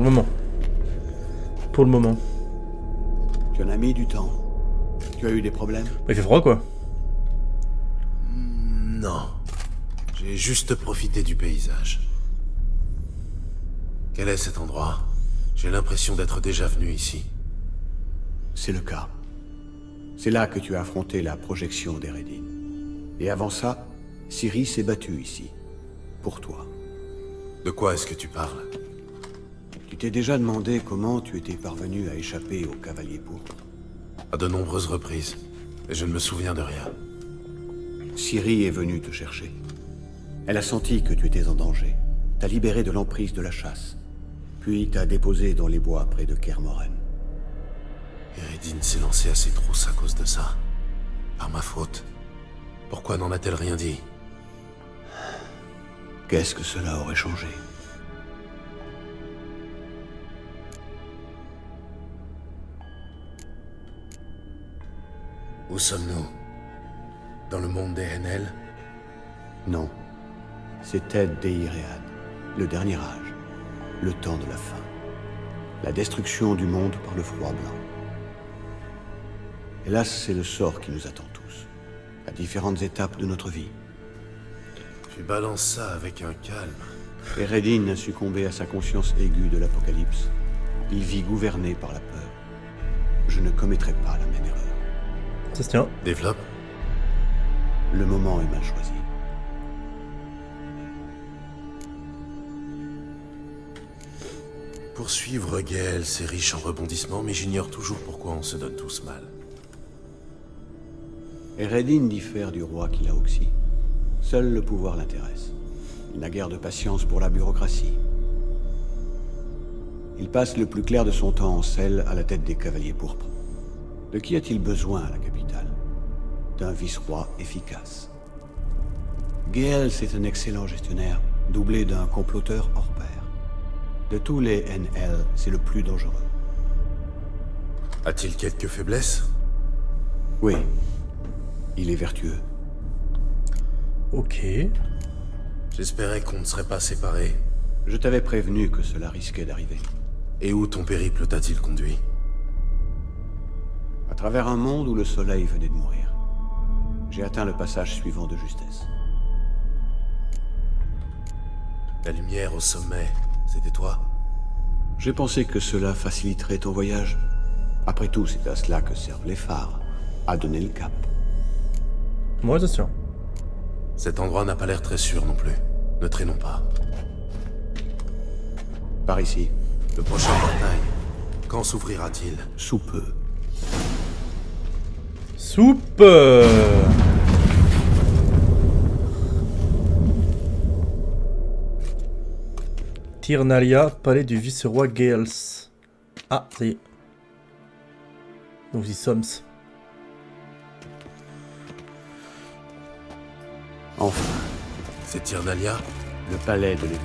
Pour le moment. Pour le moment. Tu en as mis du temps. Tu as eu des problèmes? Il fait froid, quoi. Non. J'ai juste profité du paysage. Quel est cet endroit? J'ai l'impression d'être déjà venu ici. C'est le cas. C'est là que tu as affronté la projection d'Eredin. Et avant ça, Ciri s'est battue ici. Pour toi. De quoi est-ce que tu parles? Tu t'es déjà demandé comment tu étais parvenu à échapper au Cavalier Pourpre? À de nombreuses reprises. Et je ne me souviens de rien. Ciri est venue te chercher. Elle a senti que tu étais en danger. T'a libéré de l'emprise de la chasse. Puis t'a déposé dans les bois près de Kermoren. Eredin s'est lancé à ses trousses à cause de ça. Par ma faute. Pourquoi n'en a-t-elle rien dit? Qu'est-ce que cela aurait changé? Où sommes-nous? Dans le monde des Henel? Non. C'était Deiread, le dernier âge, le temps de la fin. La destruction du monde par le froid blanc. Hélas, c'est le sort qui nous attend tous, à différentes étapes de notre vie. Tu balances ça avec un calme. Eredin a succombé à sa conscience aiguë de l'apocalypse. Il vit gouverné par la peur. Je ne commettrai pas la même erreur. Ça se tient. Développe. Le moment est mal choisi. Poursuivre Gaël, c'est riche en rebondissements, mais j'ignore toujours pourquoi on se donne tous mal. Eredin diffère du roi qui l'a oxy. Seul le pouvoir l'intéresse. Il n'a guère de patience pour la bureaucratie. Il passe le plus clair de son temps en selle à la tête des Cavaliers Pourpres. De qui a-t-il besoin à la capitale? D'un vice-roi efficace. Gaël, c'est un excellent gestionnaire, doublé d'un comploteur hors pair. De tous les NL, c'est le plus dangereux. A-t-il quelques faiblesses? Oui. Il est vertueux. Ok. J'espérais qu'on ne serait pas séparés. Je t'avais prévenu que cela risquait d'arriver. Et où ton périple t'a-t-il conduit? À travers un monde où le soleil venait de mourir. J'ai atteint le passage suivant de justesse. La lumière au sommet, c'était toi? J'ai pensé que cela faciliterait ton voyage. Après tout, c'est à cela que servent les phares. À donner le cap. Moi, c'est sûr. Cet endroit n'a pas l'air très sûr non plus. Ne traînons pas. Par ici. Le prochain portail, quand s'ouvrira-t-il? Sous peu. Soupe. Tirnalia, palais du vice-roi Gales. Ah, ça y est. Nous y sommes. Enfin, C'est Tirnalia? le palais de l'éveil.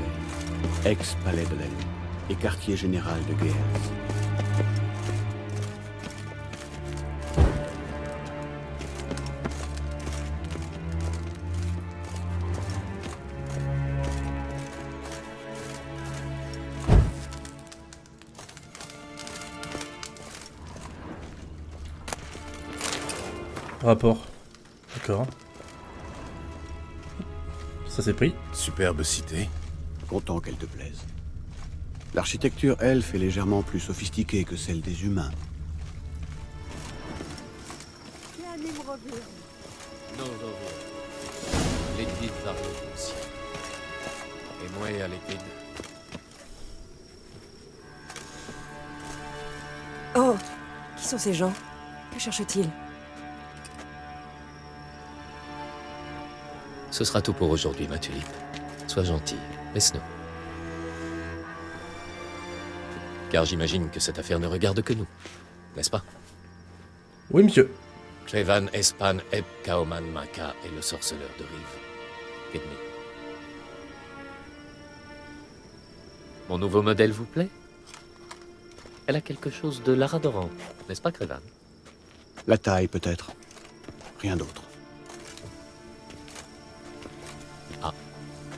Ex-palais de la lune. Et quartier général de Gaël. Rapport. D'accord. Ça c'est pris. Superbe cité. Content qu'elle te plaise. L'architecture elfe est légèrement plus sophistiquée que celle des humains. Oh, qui sont ces gens? Que cherchent-ils? Ce sera tout pour aujourd'hui, ma tulipe. Sois gentille, laisse-nous. Car j'imagine que cette affaire ne regarde que nous, n'est-ce pas? Oui, monsieur. Clevan Espan Eb Kaoman Maka est le sorceleur de Rive. Kidney. Mon nouveau modèle vous plaît? Elle a quelque chose de Laradorant, n'est-ce pas, Clevan? La taille, peut-être. Rien d'autre.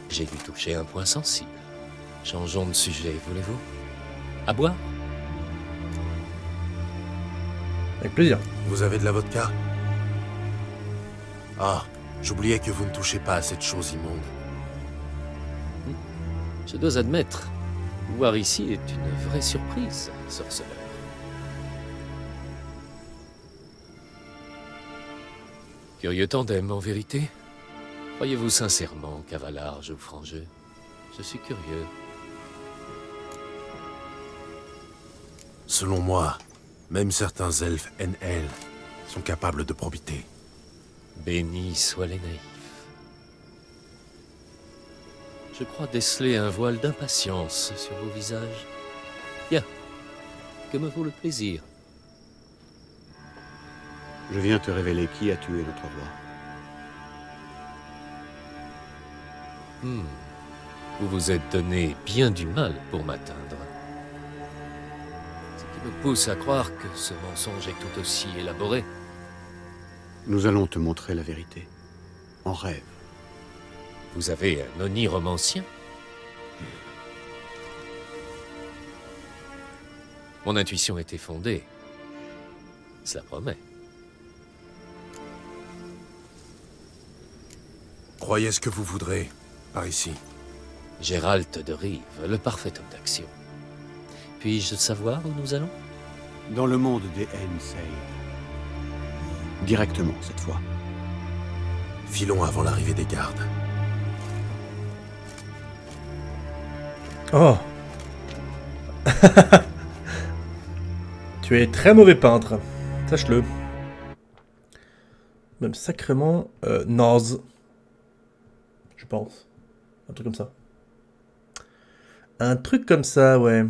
J'ai dû toucher un point sensible. Changeons de sujet, voulez-vous? À boire? Avec plaisir. Vous avez de la vodka? Ah, j'oubliais que vous ne touchez pas à cette chose immonde. Je dois admettre, vous voir ici est une vraie surprise, sorceleur. Curieux tandem, en vérité. Croyez-vous sincèrement qu'Avalar joue franc jeu? Je suis curieux. Selon moi, même certains elfes NL sont capables de probité. Bénis soient les naïfs. Je crois déceler un voile d'impatience sur vos visages. Bien. Que me vaut le plaisir? Je viens te révéler qui a tué notre roi. Vous vous êtes donné bien du mal pour m'atteindre. Ce qui me pousse à croire que ce mensonge est tout aussi élaboré. Nous allons te montrer la vérité. En rêve. Vous avez un oniromancien? Mon intuition était fondée. Cela promet. Croyez ce que vous voudrez, par ici. Gérald de Rive, le parfait homme d'action. Puis-je savoir où nous allons? Dans le monde des Ainseid. Directement, cette fois. Filons avant l'arrivée des gardes. Oh. Tu es très mauvais peintre. Sache-le. Même sacrément naze. Je pense. Un truc comme ça. Un truc comme ça, ouais.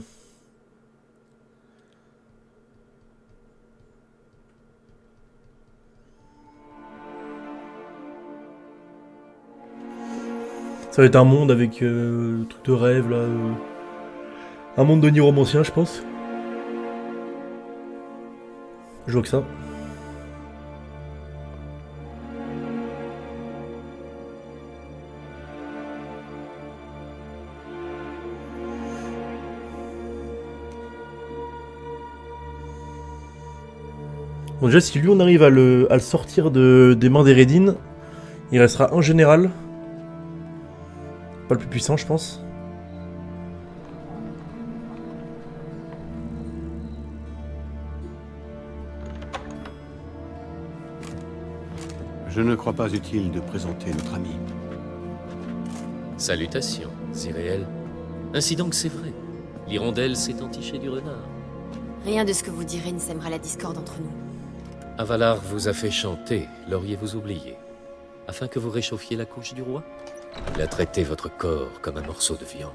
Ça va être un monde avec le truc de rêve là. Un monde de niromancien, je pense. Je vois que ça. Bon, déjà, si lui on arrive à le sortir des mains d'Eredin, il restera un général. Pas le plus puissant, je pense. Je ne crois pas utile de présenter notre ami. Salutations, Zéréel. Ainsi donc c'est vrai. L'hirondelle s'est entichée du renard. Rien de ce que vous direz ne sèmera la discorde entre nous. Avalar vous a fait chanter, l'auriez-vous oublié? Afin que vous réchauffiez la couche du roi? Il a traité votre corps comme un morceau de viande.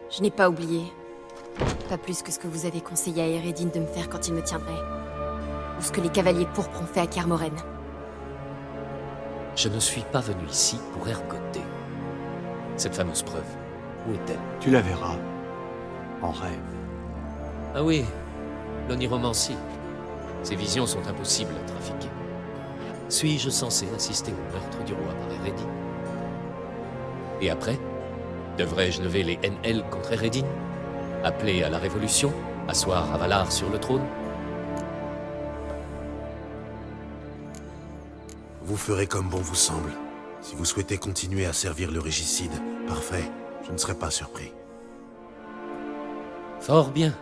Je n'ai pas oublié. Pas plus que ce que vous avez conseillé à Eredin de me faire quand il me tiendrait. Ou ce que les cavaliers pourpres ont fait à Kermoren. Je ne suis pas venu ici pour ergoter. Cette fameuse preuve, où est-elle? Tu la verras. En rêve. Ah oui, l'oniromancie. Ces visions sont impossibles à trafiquer. Suis-je censé assister au meurtre du roi par Eredin? Et après, devrais-je lever les NL contre Eredin? Appeler à la révolution? Asseoir Avalar sur le trône? Vous ferez comme bon vous semble. Si vous souhaitez continuer à servir le régicide, parfait, je ne serai pas surpris. Fort bien.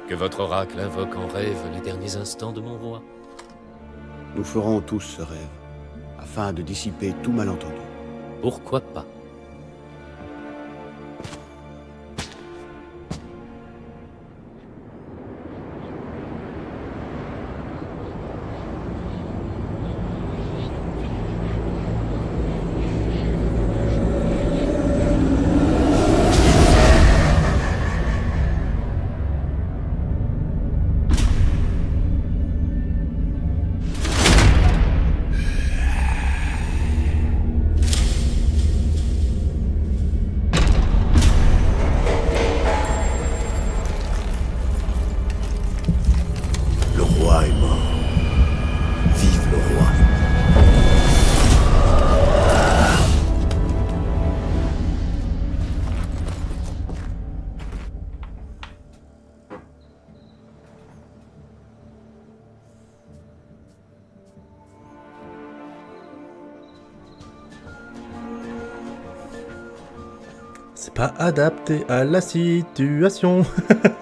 Que votre oracle invoque en rêve les derniers instants de mon roi. Nous ferons tous ce rêve, afin de dissiper tout malentendu. Pourquoi pas? C'est pas adapté à la situation.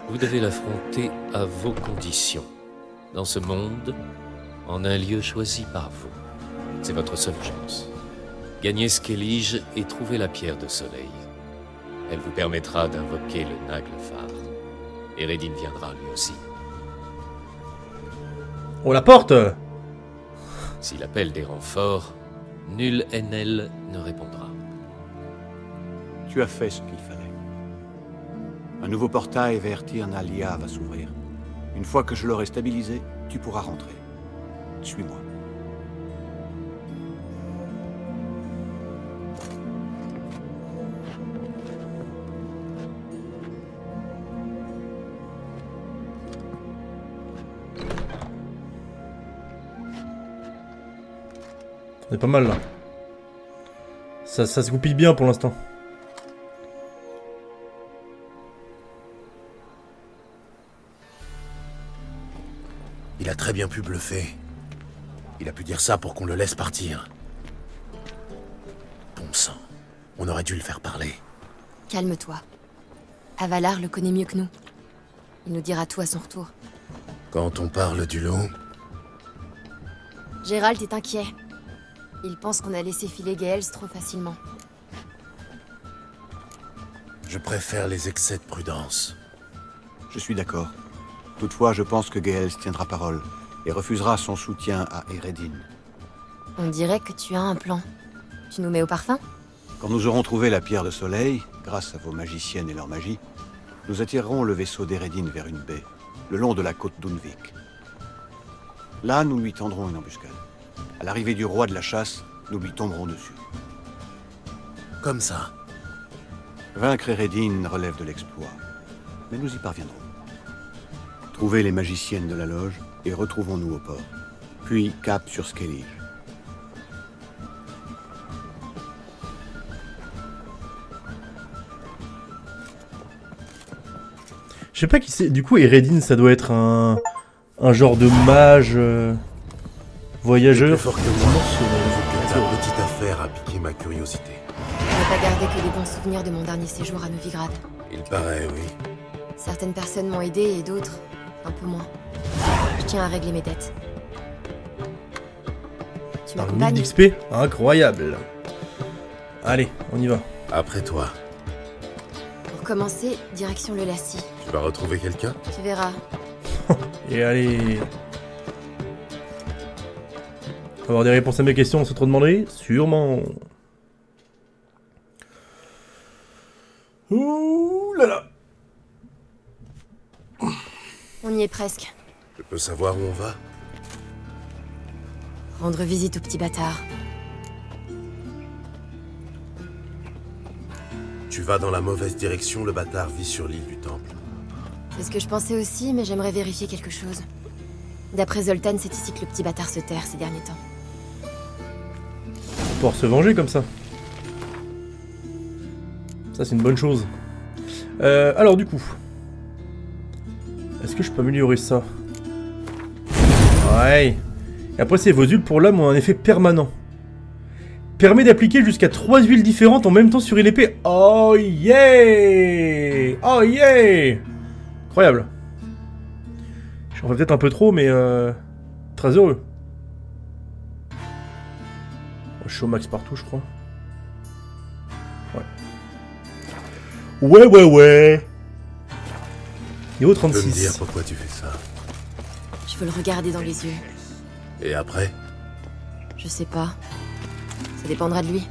Vous devez l'affronter à vos conditions. Dans ce monde, en un lieu choisi par vous. C'est votre seule chance. Gagnez Skellige et trouvez la pierre de soleil. Elle vous permettra d'invoquer le Naglfar. Eredin viendra lui aussi. On la porte. S'il appelle des renforts, nul Enel ne répondra. Tu as fait ce qu'il fallait. Un nouveau portail vers Tir Nalia va s'ouvrir. Une fois que je l'aurai stabilisé, tu pourras rentrer. Suis-moi. On est pas mal là. Ça se goupille bien pour l'instant. Il a très bien pu bluffer. Il a pu dire ça pour qu'on le laisse partir. Bon sang, on aurait dû le faire parler. Calme-toi. Avalar le connaît mieux que nous. Il nous dira tout à son retour. Quand on parle du loup, Gérald est inquiet. Il pense qu'on a laissé filer Gaels trop facilement. je préfère les excès de prudence. Je suis d'accord. Toutefois, je pense que Gaels tiendra parole et refusera son soutien à Eredin. On dirait que tu as un plan. Tu nous mets au parfum? Quand nous aurons trouvé la pierre de soleil, grâce à vos magiciennes et leur magie, nous attirerons le vaisseau d'Eredin vers une baie, le long de la côte d'Unvik. Là, nous lui tendrons une embuscade. À l'arrivée du roi de la chasse, nous lui tomberons dessus. Comme ça. Vaincre Eredin relève de l'exploit, mais nous y parviendrons. Trouvez les magiciennes de la loge et retrouvons-nous au port. Puis cap sur Skellige. Je sais pas qui c'est. Du coup, Eredin, ça doit être un genre de mage voyageur. Plus fort que moi, ta petite affaire a piqué ma curiosité. Je n'ai pas gardé que des bons souvenirs de mon dernier séjour à Novigrad. Il paraît, oui. Certaines personnes m'ont aidé et d'autres, un peu moins. Je tiens à régler mes dettes. Tu Par 1000 m'accompagnes? d'XP, incroyable. Allez, on y va. Après toi, Pour commencer, direction le Lassie. tu vas retrouver quelqu'un? Tu verras. Et allez. Avoir des réponses à mes questions sans trop demander? Sûrement. Ouh là là. On y est presque. Je peux savoir où on va? Rendre visite au petit bâtard. Tu vas dans la mauvaise direction, le bâtard vit sur l'île du Temple. C'est ce que je pensais aussi, mais j'aimerais vérifier quelque chose. D'après Zoltan, c'est ici que le petit bâtard se terre ces derniers temps. Pour se venger comme ça. Ça, c'est une bonne chose. Alors, du coup. Est-ce que je peux améliorer ça? Ouais. Et après, ces vodules pour l'âme ont un effet permanent. Permet d'appliquer jusqu'à 3 huiles différentes en même temps sur une épée. Oh yeah! Oh yeah! Incroyable. J'en fais peut-être un peu trop, mais très heureux. Je suis au max partout, je crois. Ouais. Ouais. Niveau Tu peux me dire 36. pourquoi tu fais ça? Je veux le regarder dans les yeux. Et après? Je sais pas. Ça dépendra de lui.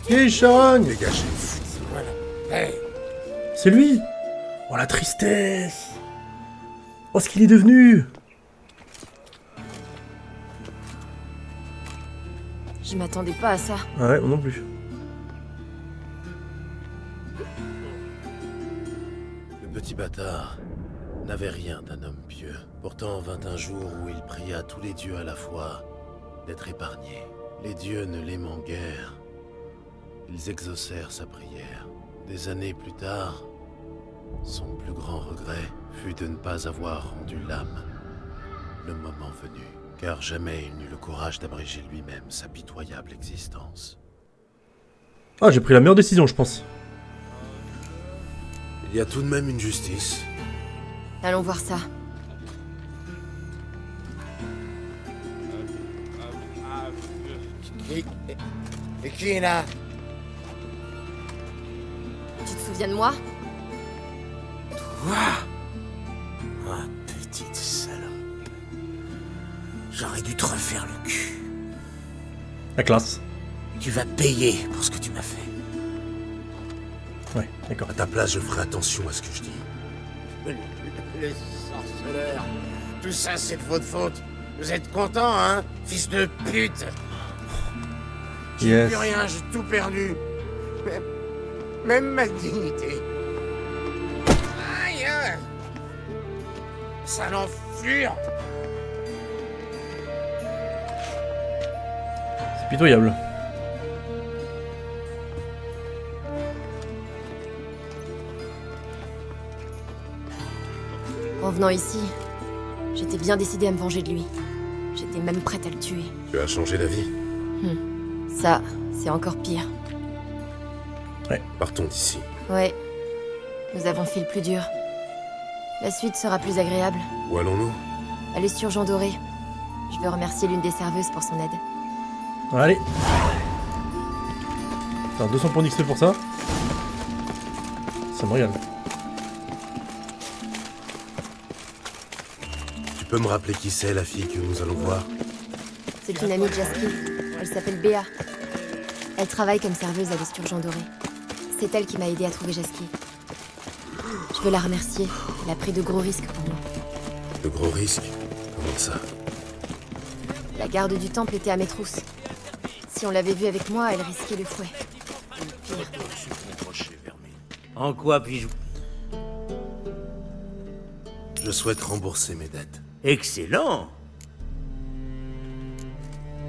Hey Sharon! Dégagez. C'est lui! Oh la tristesse! Oh ce qu'il est devenu! Je m'attendais pas à ça. Ah ouais, moi non plus. Le petit bâtard n'avait rien d'un homme pieux. Pourtant vint un jour où il pria tous les dieux à la fois d'être épargné. Les dieux ne l'aimant guère, ils exaucèrent sa prière. Des années plus tard, son plus grand regret fut de ne pas avoir rendu l'âme le moment venu. car jamais il n'eut le courage d'abréger lui-même sa pitoyable existence. Ah, j'ai pris la meilleure décision, je pense. Il y a tout de même une justice. Allons voir ça. Et qui est là? Tu te souviens de moi? Ah, petite salope. J'aurais dû te refaire le cul. La classe. Tu vas payer pour ce que tu m'as fait. Ouais, d'accord. À ta place, je ferai attention à ce que je dis. Les sorceleurs. Tout ça, c'est de votre faute. Vous êtes content, hein, fils de pute? J'ai Yes. plus rien, j'ai tout perdu. Même ma dignité. Aïe! Sale enflure! C'est pitoyable. En venant ici, j'étais bien décidée à me venger de lui. J'étais même prête à le tuer. Tu as changé d'avis. Ça, c'est encore pire. Partons d'ici. Ouais, nous avons fait le plus dur. La suite sera plus agréable. Où allons-nous? À l'esturgeon doré. Je veux remercier l'une des serveuses pour son aide. Allez. Alors 200 points d'XP pour ça. Ça me régale. Tu peux me rappeler qui c'est, la fille que nous allons voir? C'est une amie de Jasky. Elle s'appelle Béa. Elle travaille comme serveuse à l'esturgeon doré. C'est elle qui m'a aidé à trouver Jasky. Je veux la remercier. Elle a pris de gros risques pour moi. De gros risques? Comment ça? La garde du temple était à mes trousses. Si on l'avait vue avec moi, elle risquait le fouet. Ou pire. En quoi puis-je... Je souhaite rembourser mes dettes. Excellent!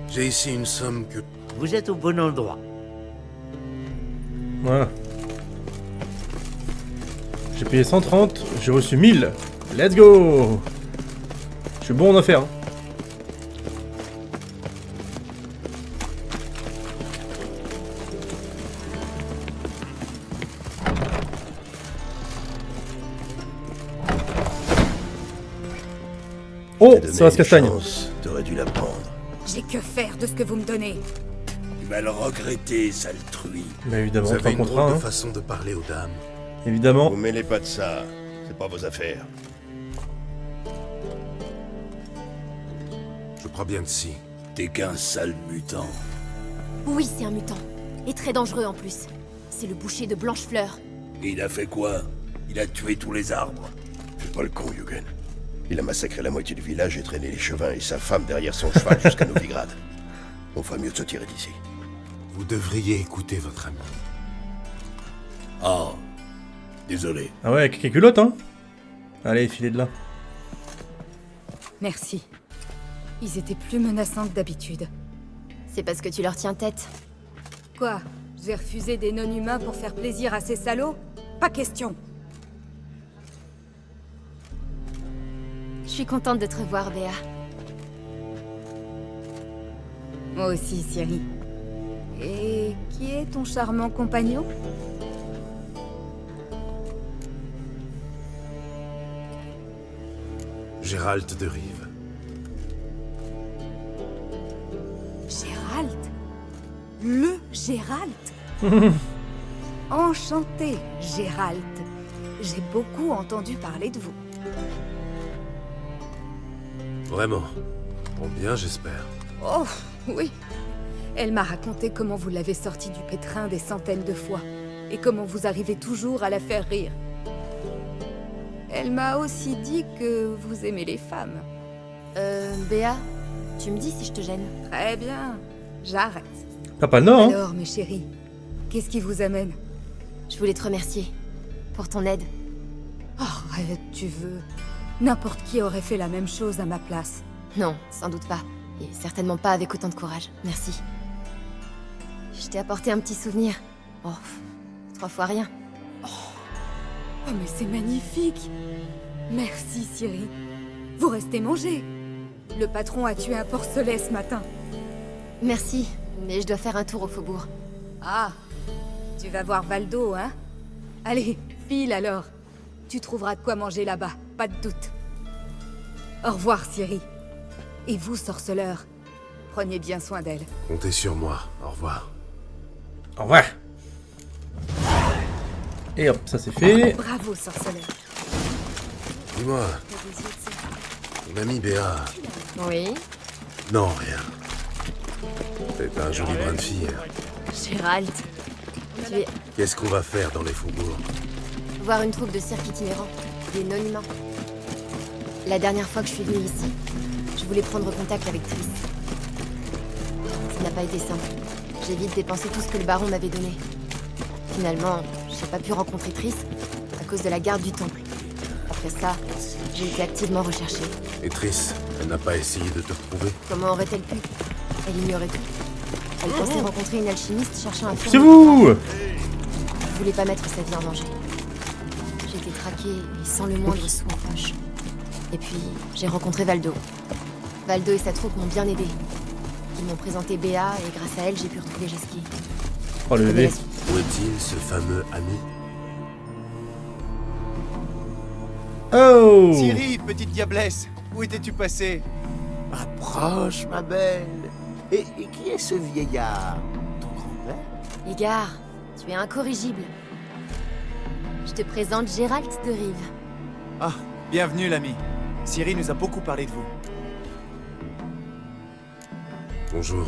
J'ai ici une somme que... Vous êtes au bon endroit. Voilà. J'ai payé 130, j'ai reçu 1000. Let's go! Je suis bon en affaires. Hein. Oh, ça va se castagne. T'aurais dû la prendre. J'ai que faire de ce que vous me donnez. Tu vas le regretter, sale truie. Bah évidemment, Vous on fait avez un une contrat. drôle de Hein. façon de parler aux dames. Évidemment. Vous mêlez pas de ça. C'est pas vos affaires. Je crois bien que si. T'es qu'un sale mutant. Oui, c'est un mutant. Et très dangereux en plus. C'est le boucher de Blanchefleur. Et il a fait quoi? Il a tué tous les arbres. Fais pas le con, Yugen. Il a massacré la moitié du village et traîné les chevins et sa femme derrière son cheval jusqu'à Novigrad. On fera mieux de se tirer d'ici. Vous devriez écouter votre ami. Oh. Désolé. Ah ouais, quelques culottes, hein. Allez, filez de là. Merci. Ils étaient plus menaçants que d'habitude. C'est parce que tu leur tiens tête. Quoi? J'ai refusé des non-humains pour faire plaisir à ces salauds? Pas question. Je suis contente de te revoir, Béa. Moi aussi, Ciri. Et qui est ton charmant compagnon? Gérald de Rive. Gérald? Le Gérald? Enchanté, Gérald. J'ai beaucoup entendu parler de vous. Vraiment. Bon bien, j'espère. Oh, oui. Elle m'a raconté comment vous l'avez sortie du pétrin des centaines de fois, et comment vous arrivez toujours à la faire rire. Elle m'a aussi dit que vous aimez les femmes. Béa, tu me dis si je te gêne. Très bien, j'arrête. T'as pas le nord, hein. Alors, mes chéris, qu'est-ce qui vous amène? Je voulais te remercier. Pour ton aide. Oh, arrête, tu veux. N'importe qui aurait fait la même chose à ma place. Non, sans doute pas. Et certainement pas avec autant de courage. Merci. Je t'ai apporté un petit souvenir. Oh, 3 fois rien. Oh, mais c'est magnifique. Merci, Ciri. Vous restez manger. Le patron a tué un porcelet ce matin. Merci, mais je dois faire un tour au faubourg. Ah, tu vas voir Valdo, hein? Allez, file alors. Tu trouveras de quoi manger là-bas, pas de doute. Au revoir, Ciri. Et vous, sorceleur, prenez bien soin d'elle. Comptez sur moi. Au revoir. Au revoir. Et hop, ça c'est fait. Bravo, sorceleur. Dis-moi, ton ami Béa... Oui, Non, rien. C'est un joli brin de fille. Gérald. Tu es Qu'est-ce qu'on va faire dans les faubourgs? voir une troupe de cirque itinérants, des non-humains. La dernière fois que je suis venue ici, je voulais prendre contact avec Triss. Ça n'a pas été simple. J'ai vite dépensé tout ce que le baron m'avait donné. Finalement, j'ai pas pu rencontrer Triss à cause de la garde du temple. Après ça, j'ai été activement recherchée. Et Triss, elle n'a pas essayé de te retrouver? Comment aurait-elle pu? Elle ignorait tout. Elle pensait rencontrer une alchimiste cherchant un C'est vous! Je voulais pas mettre sa vie en danger. J'étais traquée et sans le moindre sou en poche. Et puis, j'ai rencontré Valdo. Valdo et sa troupe m'ont bien aidé. Ils m'ont présenté Béa et grâce à elle, j'ai pu retrouver Jasky. Oh le Je connais bébé. la suite. Où est-il, ce fameux ami? Oh! Ciri, petite diablesse, où étais-tu passée? Approche, ma belle. Et qui est ce vieillard? Ton grand-père? Égard, tu es incorrigible. Je te présente Gérald de Rive. Ah, bienvenue l'ami. Ciri nous a beaucoup parlé de vous. Bonjour.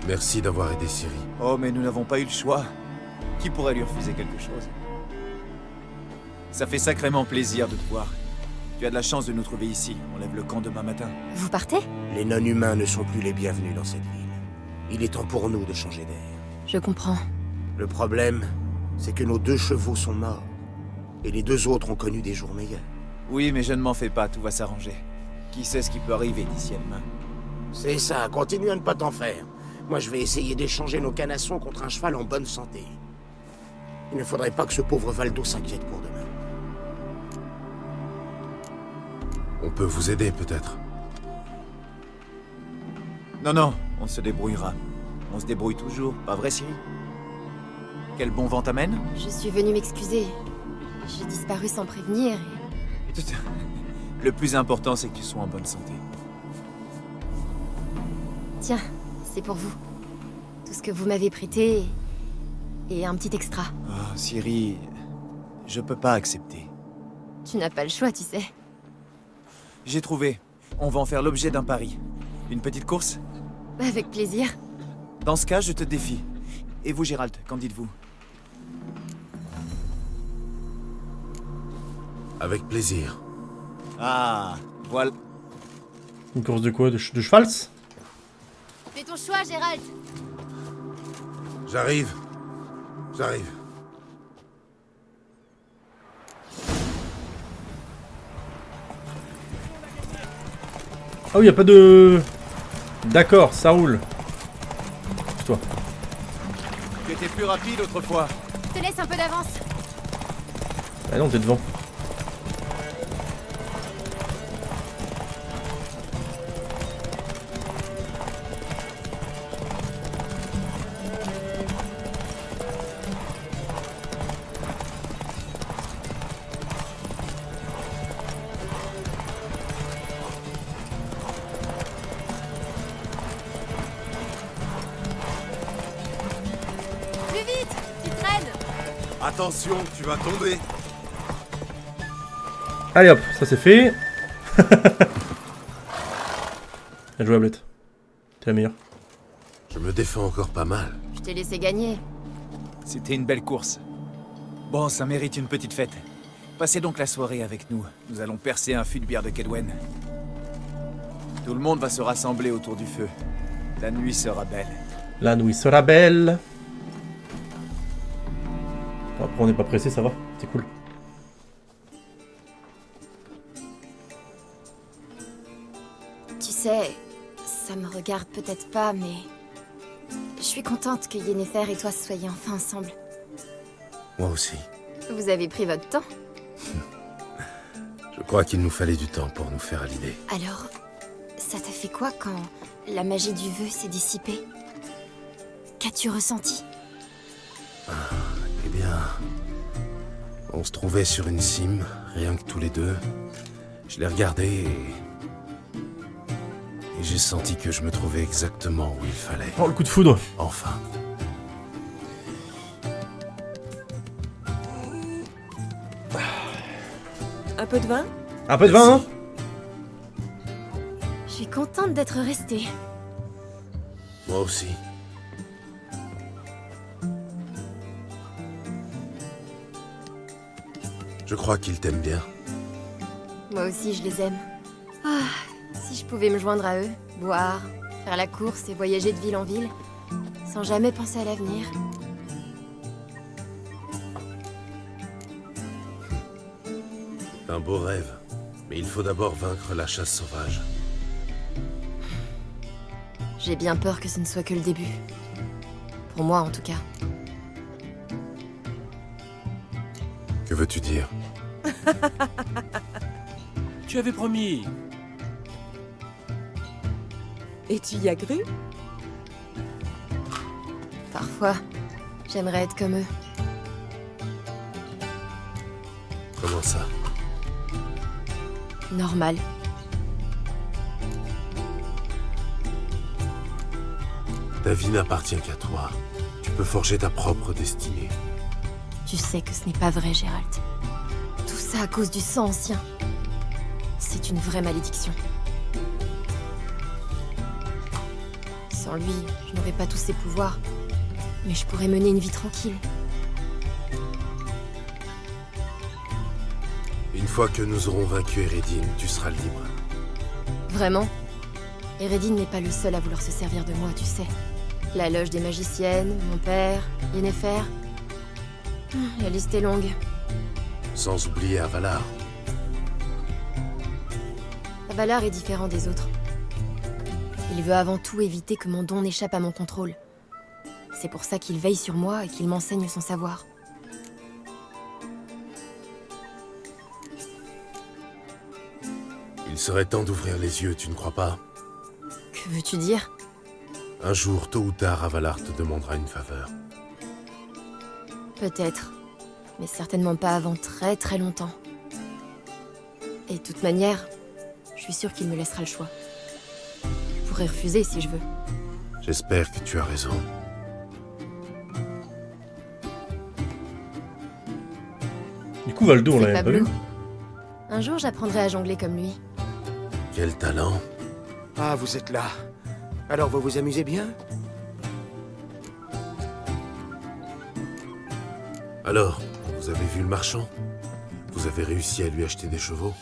Merci d'avoir aidé Ciri. Oh, mais nous n'avons pas eu le choix. Qui pourrait lui refuser quelque chose? Ça fait sacrément plaisir de te voir. Tu as de la chance de nous trouver ici. On lève le camp demain matin. Vous partez? Les non-humains ne sont plus les bienvenus dans cette ville. Il est temps pour nous de changer d'air. Je comprends. Le problème, c'est que nos 2 chevaux sont morts. Et les 2 autres ont connu des jours meilleurs. Oui, mais je ne m'en fais pas, tout va s'arranger. Qui sait ce qui peut arriver d'ici à demain? C'est ça, continue à ne pas t'en faire. Moi, je vais essayer d'échanger nos canassons contre un cheval en bonne santé. Il ne faudrait pas que ce pauvre Valdo s'inquiète pour demain. On peut vous aider, peut-être? Non, non, on se débrouillera. On se débrouille toujours, pas vrai, Ciri? Quel bon vent t'amène? Je suis venue m'excuser. J'ai disparu sans prévenir et... Le plus important, c'est que tu sois en bonne santé. Tiens, c'est pour vous. Tout ce que vous m'avez prêté et un petit extra. Ah, Ciri, je peux pas accepter. Tu n'as pas le choix, tu sais. J'ai trouvé. On va en faire l'objet d'un pari. Une petite course? Avec plaisir. Dans ce cas, je te défie. Et vous, Gérald, qu'en dites-vous? Avec plaisir. Ah, voilà. Une course de quoi? De chevals? Fais ton choix, Gérald. J'arrive. J'arrive. Ah oui, y a pas de... D'accord, ça roule. Toi. Tu étais plus rapide autrefois. Je te laisse un peu d'avance. Ah non, t'es devant. Plus vite, tu traînes. Attention, tu vas tomber. Allez hop, ça c'est fait. Bien joué, Ablette. T'es la meilleure. Je me défends encore pas mal. Je t'ai laissé gagner. C'était une belle course. Bon, ça mérite une petite fête. Passez donc la soirée avec nous. Nous allons percer un fût de bière de Kedwen. Tout le monde va se rassembler autour du feu. La nuit sera belle. La nuit sera belle. Bon, après, on n'est pas pressé, ça va. C'est cool. Tu sais, ça me regarde peut-être pas, mais... Je suis contente que Yennefer et toi soyez enfin ensemble. Moi aussi. Vous avez pris votre temps. Je crois qu'il nous fallait du temps pour nous faire à l'idée. Alors, Ça t'a fait quoi quand la magie du vœu s'est dissipée? Qu'as-tu ressenti? Eh bien... On se trouvait sur une cime, rien que tous les deux. Je l'ai regardé et j'ai senti que je me trouvais exactement où il fallait. Oh, le coup de foudre. Enfin. Un peu de vin? Un peu de vin, hein? Je suis contente d'être restée. Moi aussi. Je crois qu'il t'aime bien. Moi aussi, je les aime. Ah, si je pouvais me joindre à eux, boire, faire la course et voyager de ville en ville, sans jamais penser à l'avenir. Un beau rêve. Mais il faut d'abord vaincre la chasse sauvage. J'ai bien peur que ce ne soit que le début. Pour moi, en tout cas. Que veux-tu dire? Tu avais promis. Et tu y as cru? Parfois, j'aimerais être comme eux. Comment ça? Normal. Ta vie n'appartient qu'à toi. Tu peux forger ta propre destinée. Tu sais que ce n'est pas vrai, Gérald. Tout ça à cause du sang ancien. C'est une vraie malédiction. Sans lui, je n'aurais pas tous ses pouvoirs. Mais je pourrais mener une vie tranquille. Une fois que nous aurons vaincu Eredin, tu seras libre. Vraiment? Eredin n'est pas le seul à vouloir se servir de moi, tu sais. La loge des magiciennes, mon père, Yennefer... La liste est longue. Sans oublier Avalar. Avalar est différent des autres. Il veut avant tout éviter que mon don n'échappe à mon contrôle. C'est pour ça qu'il veille sur moi et qu'il m'enseigne son savoir. Il serait temps d'ouvrir les yeux, tu ne crois pas? Que veux-tu dire? Un jour, tôt ou tard, Avalar te demandera une faveur. Peut-être. Mais certainement pas avant très très longtemps. Et de toute manière, je suis sûre qu'il me laissera le choix. Je pourrais refuser si je veux. J'espère que tu as raison. Du coup, Valdo, on C'est l'avait pas vu. Pablo. Un jour, j'apprendrai à jongler comme lui. Quel talent. Ah, vous êtes là. Alors vous vous amusez bien? Alors, vous avez vu le marchand? Vous avez réussi à lui acheter des chevaux?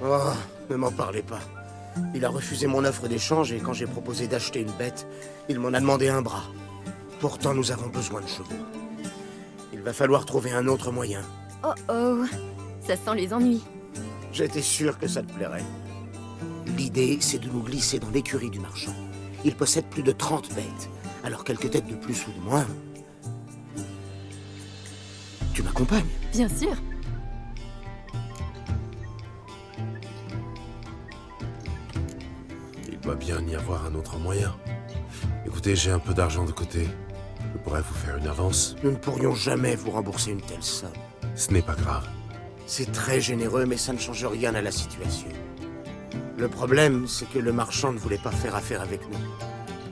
Oh, ne m'en parlez pas. Il a refusé mon offre d'échange et quand j'ai proposé d'acheter une bête, il m'en a demandé un bras. Pourtant, nous avons besoin de chevaux. Il va falloir trouver un autre moyen. Oh oh, ça sent les ennuis. J'étais sûr que ça te plairait. L'idée, c'est de nous glisser dans l'écurie du marchand. Il possède plus de 30 bêtes, alors quelques têtes de plus ou de moins. Tu m'accompagnes? Bien sûr. Il doit bien y avoir un autre moyen. Écoutez, j'ai un peu d'argent de côté. Je pourrais vous faire une avance. Nous ne pourrions jamais vous rembourser une telle somme. Ce n'est pas grave. C'est très généreux, mais ça ne change rien à la situation. Le problème, c'est que le marchand ne voulait pas faire affaire avec nous.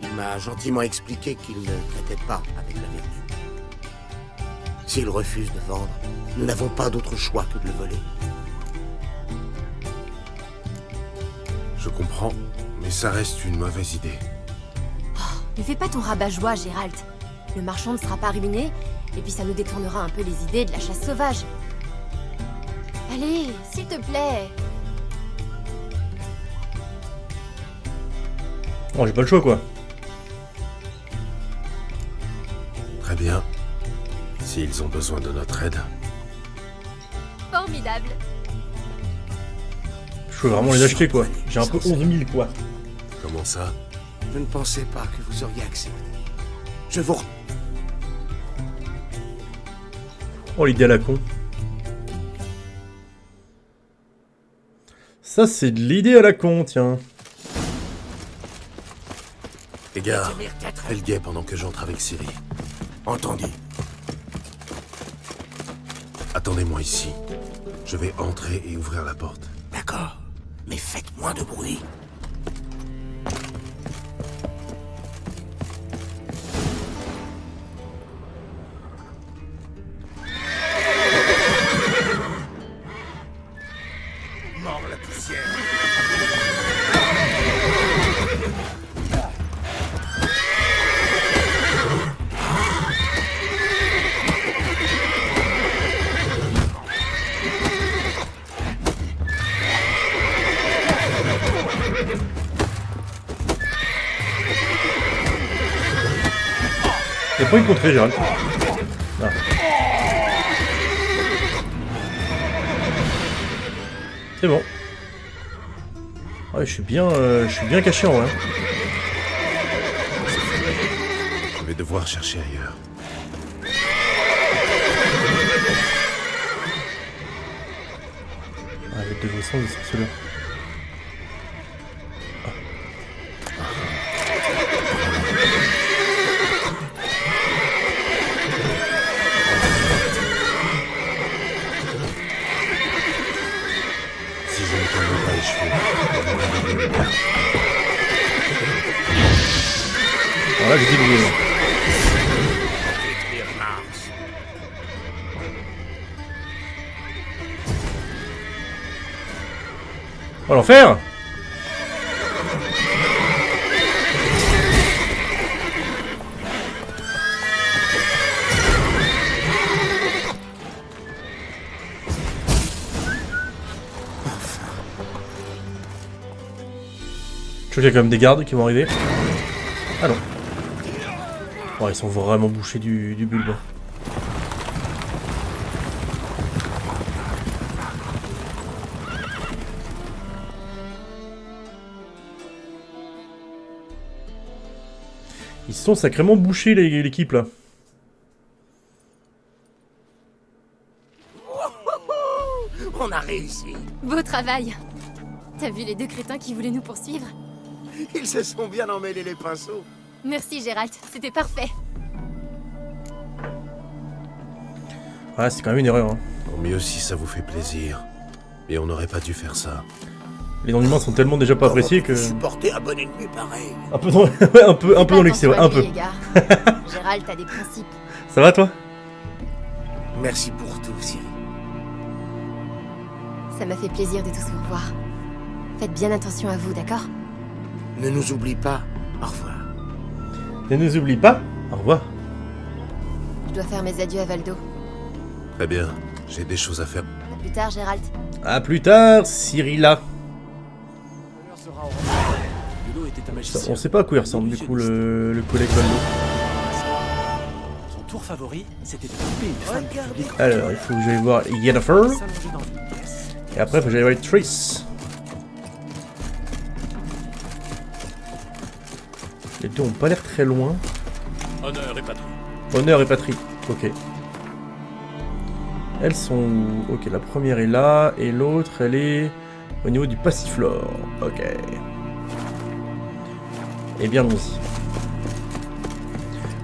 Il m'a gentiment expliqué qu'il ne traitait pas avec la vertu. S'il refuse de vendre, nous n'avons pas d'autre choix que de le voler. Je comprends, mais ça reste une mauvaise idée. Ne fais pas ton rabat-joie, Gérald. Le marchand ne sera pas ruiné, et puis ça nous détournera un peu les idées de la chasse sauvage. Allez, s'il te plaît. Oh, j'ai pas le choix, quoi. Très bien. S'ils ont besoin de notre aide. Formidable. Je peux vraiment les acheter, quoi. J'ai un peu 11 000, quoi. Comment ça? Je ne pensais pas que vous auriez accepté. Je vous... Oh, l'idée à la con. Ça, c'est de l'idée à la con, tiens. Les gars, fais le guet pendant que j'entre avec Ciri. Entendu. Attendez-moi ici. Je vais entrer et ouvrir la porte. D'accord. Mais faites moins de bruit. Mort la poussière. T'as pas eu contré, Gérald. Ah. C'est bon. Ouais, je suis bien caché en vrai. Je vais devoir chercher ailleurs. Ah, le degré 100 de sorceleur. Si je ne tourne pas les cheveux, Alors là, j'ai dit le Détruire Mars. Oh l'enfer! Je crois qu'il y a quand même des gardes qui vont arriver. Ah non. Oh, ils sont vraiment bouchés du bulbe. Ils sont sacrément bouchés l'équipe là. On a réussi. Beau travail. T'as vu les deux crétins qui voulaient nous poursuivre? Ils se sont bien emmêlés les pinceaux. Merci Gérald, c'était parfait. Ah, c'est quand même une erreur. Hein. tant mieux si ça vous fait plaisir. Mais on n'aurait pas dû faire ça. Les non-humains sont tellement déjà pas appréciés que... Supporter un bon ennemi pareil. Un peu dans, ouais, un peu dans l'excès, ouais, un peu. Gérald, t'as des principes. Ça va toi? Merci pour tout, Ciri. Ça m'a fait plaisir de tous vous revoir. Faites bien attention à vous, d'accord? Ne nous oublie pas. Au revoir. Ne nous oublie pas. Au revoir. Je dois faire mes adieux à Valdo. Très bien, j'ai des choses à faire. À plus tard, Gérald. À plus tard, Cyrilla. Ludo était un magicien. On sait pas à quoi il ressemble du coup le collègue Valdo. Son tour favori, c'était de couper une femme du public. Alors, il faut que j'aille voir Yennefer. S'allonger dans une pièce. Et après, il faut que j'aille voir Triss. Les deux ont pas l'air très loin. Honneur et patrie. Honneur et patrie. Ok. Elles sont où? Ok, la première est là. Et l'autre, elle est au niveau du Passiflore. Ok. Eh bien, allons-y.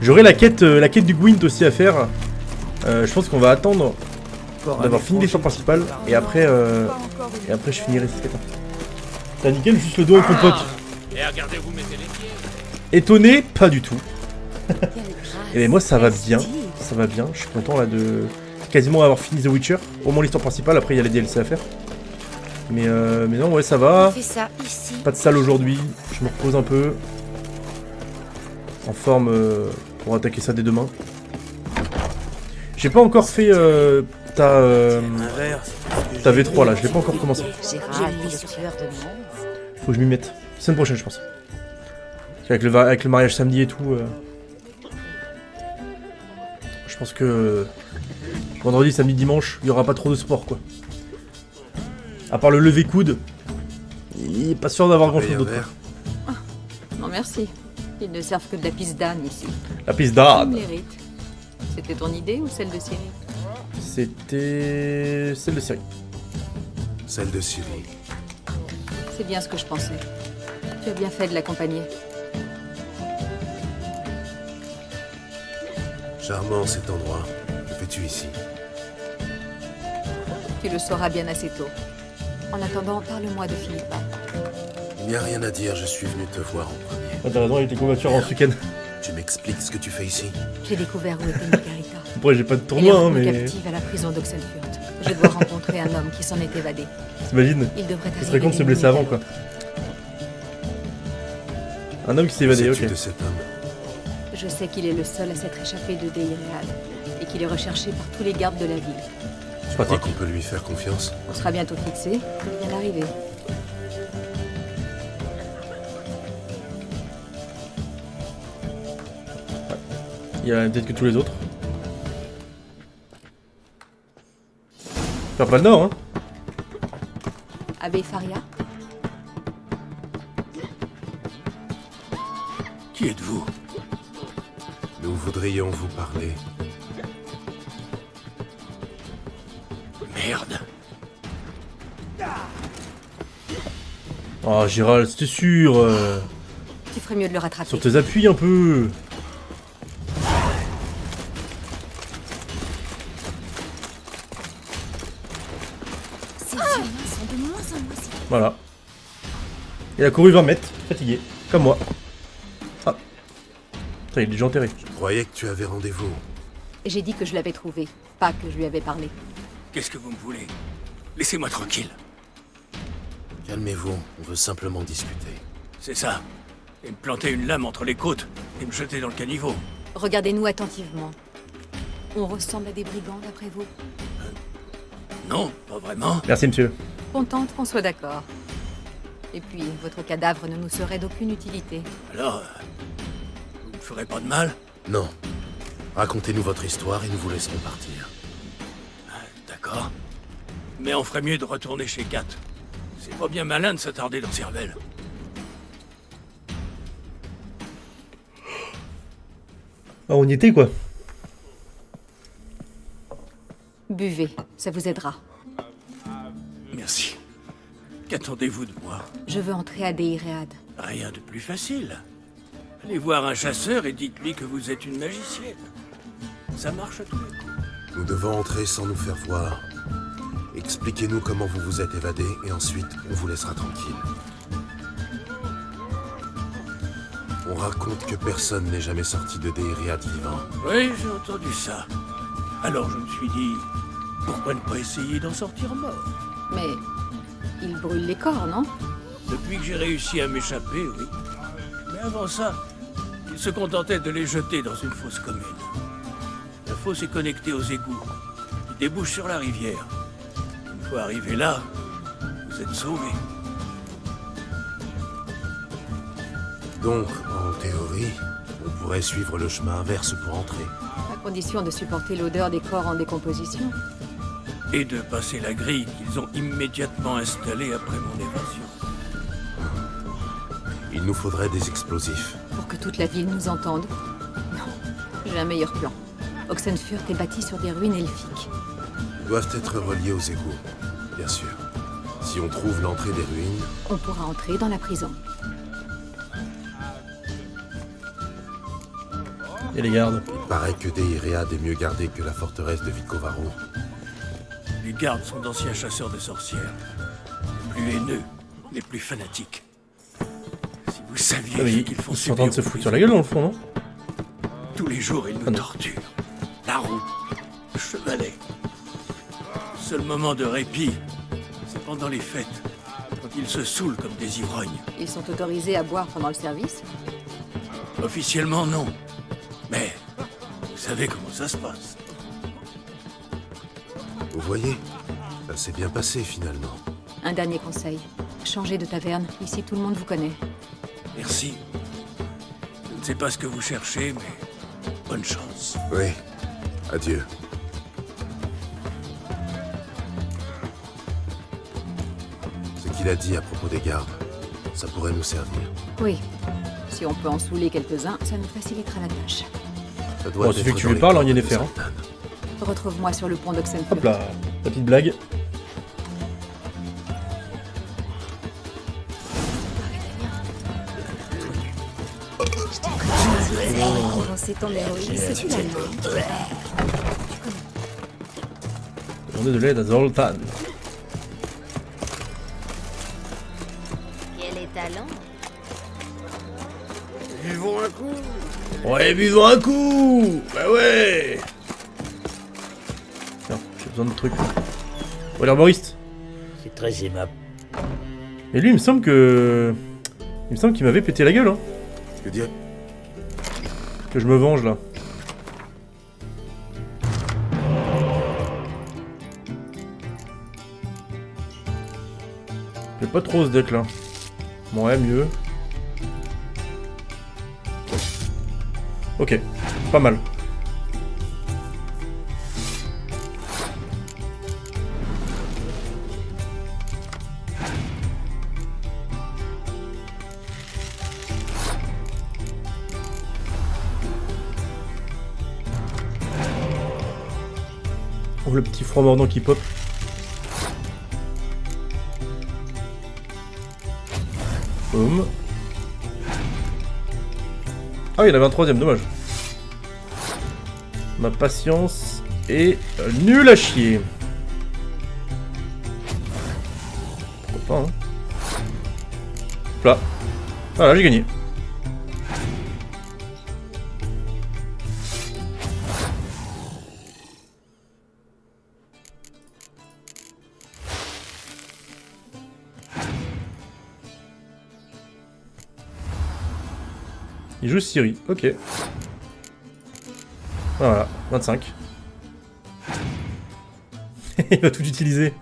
J'aurai la quête du Gwent aussi à faire. Je pense qu'on va attendre d'avoir fini l'histoire principale. Et après je finirai cette quête. T'as nickel, juste le dos en compote. Et regardez, vous mettez les pieds. Étonné? Pas du tout. Et bien moi ça va bien. Ça va bien. Je suis content là de quasiment avoir fini The Witcher. Au moins l'histoire principale, après il y a les DLC à faire. Mais non, ouais, ça va. Ça ici. Pas de salle aujourd'hui. Je me repose un peu. En forme pour attaquer ça dès demain. J'ai pas encore fait ta V3 là. Je l'ai pas encore commencé. Faut que je m'y mette. Semaine prochaine, je pense. Avec le mariage samedi et tout. Je pense que vendredi, samedi, dimanche, il y aura pas trop de sport quoi. À part le lever coude, il est pas sûr d'avoir grand chose d'autre. Non merci. Ils ne servent que de la pisse d'âne ici. La piste Tu d'âne. me l'hérites. C'était ton idée ou celle de Ciri? C'était celle de Ciri. Celle de Ciri. C'est bien ce que je pensais. Tu as bien fait de l'accompagner. Charmant cet endroit. Que fais-tu ici? Tu le sauras bien assez tôt. En attendant, parle-moi de Philippa. Il n'y a rien à dire, je suis venu te voir en premier. Ah, t'as raison, il était combattu en Suken. Tu m'expliques ce que tu fais ici? J'ai découvert où était Margarita. Après, j'ai pas de Elle est tournoi, hein, retenue mais. captive à la prison d'Oxenfurt. Je dois rencontrer un homme qui s'en est évadé. T'imagines? Il devrait Il serait con de se blesser avant, quoi. Un homme qui s'est évadé, ok. de cet homme? Je sais qu'il est le seul à s'être échappé de Deireal et qu'il est recherché par tous les gardes de la ville. Tu crois qu'on peut lui faire confiance? On sera bientôt fixé. Il vient d'arriver. Il y a peut-être que tous les autres. Faire pas le nord, hein. Abbé Faria? Qui êtes-vous? Nous voudrions vous parler. Merde. Oh, Gérald, c'était sûr. Tu ferais mieux de le rattraper. Sur tes appuis un peu. Ces humains sont de moins en moins sévères. Voilà. Il a couru 20 mètres, fatigué, comme moi. Ah. Putain, il est déjà enterré. Je croyais que tu avais rendez-vous. J'ai dit que je l'avais trouvé, pas que je lui avais parlé. Qu'est-ce que vous me voulez? Laissez-moi tranquille. Calmez-vous, on veut simplement discuter. C'est ça. Et me planter une lame entre les côtes et me jeter dans le caniveau. Regardez-nous attentivement. On ressemble à des brigands d'après vous? Non, pas vraiment. Merci, monsieur. Contente qu'on soit d'accord. Et puis, votre cadavre ne nous serait d'aucune utilité. Alors, vous me ferez pas de mal? Non. Racontez-nous votre histoire et nous vous laisserons partir. D'accord. Mais on ferait mieux de retourner chez Kat. C'est pas bien malin de s'attarder dans Cervelle. Ah, on y était, quoi. Buvez, ça vous aidera. Merci. Qu'attendez-vous de moi? Je veux entrer à Deiread. Rien de plus facile. Allez voir un chasseur et dites-lui que vous êtes une magicienne. Ça marche à tous les coups. Nous devons entrer sans nous faire voir. Expliquez-nous comment vous vous êtes évadé et ensuite on vous laissera tranquille. On raconte que personne n'est jamais sorti de Deiread vivant. Oui, j'ai entendu ça. Alors je me suis dit, pourquoi ne pas essayer d'en sortir mort? Mais il brûle les corps, non? Depuis que j'ai réussi à m'échapper, oui. Mais avant ça, il se contentait de les jeter dans une fosse commune. La fosse est connectée aux égouts, qui débouchent sur la rivière. Une fois arrivé là, vous êtes sauvés. Donc, en théorie, on pourrait suivre le chemin inverse pour entrer. À condition de supporter l'odeur des corps en décomposition. Et de passer la grille qu'ils ont immédiatement installée après mon évasion. Il nous faudrait des explosifs. Pour que toute la ville nous entende? Non, j'ai un meilleur plan. Oxenfurt est bâti sur des ruines elfiques. Ils doivent être reliés aux égouts, bien sûr. Si on trouve l'entrée des ruines, On pourra entrer dans la prison. Et les gardes. il paraît que Deiread est mieux gardée que la forteresse de Vicovaro. Les gardes sont d'anciens chasseurs de sorcières. Les plus haineux, les plus fanatiques. Si vous saviez Ah, mais ce qu'ils font ils sont en train de se subir aux foutre sur la gueule, dans le fond, non? Tous les jours, ils nous Ah non. torturent. La roue, le chevalet. Le seul moment de répit, c'est pendant les fêtes, quand ils se saoulent comme des ivrognes. Ils sont autorisés à boire pendant le service? Officiellement, non. Mais vous savez comment ça se passe. Vous voyez, ça s'est bien passé finalement. Un dernier conseil. Changez de taverne. Ici, tout le monde vous connaît. Merci. Je ne sais pas ce que vous cherchez, mais bonne chance. Oui, adieu. Ce qu'il a dit à propos des gardes, ça pourrait nous servir. Oui. Si on peut en saouler quelques-uns, ça nous facilitera la tâche. Ça doit Bon, suffit être que tu dans lui les parles, corps hein, de Yennefer, hein. Sultan. Retrouve-moi sur le pont d'Oxenfurt. Hop là, la petite blague. C'est ton héroïne, c'est une allemande. Demandez de l'aide à Zoltan. Quel est talent? Buvons un coup. Ouais, buvons un coup. Bah ouais. Tiens, j'ai besoin de trucs. Oh, l'herboriste. C'est très aimable. Et lui, il me semble que... Il me semble qu'il m'avait pété la gueule, hein. Que dire? Que je me venge, là. J'ai pas trop ce deck, là. Bon, ouais, mieux. Ok, pas mal. Oh, le petit froid mordant qui pop. Boum. Ah, il y en avait un troisième, dommage. Ma patience est nulle à chier. Pourquoi pas, hein. Là. Voilà, j'ai gagné. Il joue Siri, ok. Voilà, 25. Il va tout utiliser.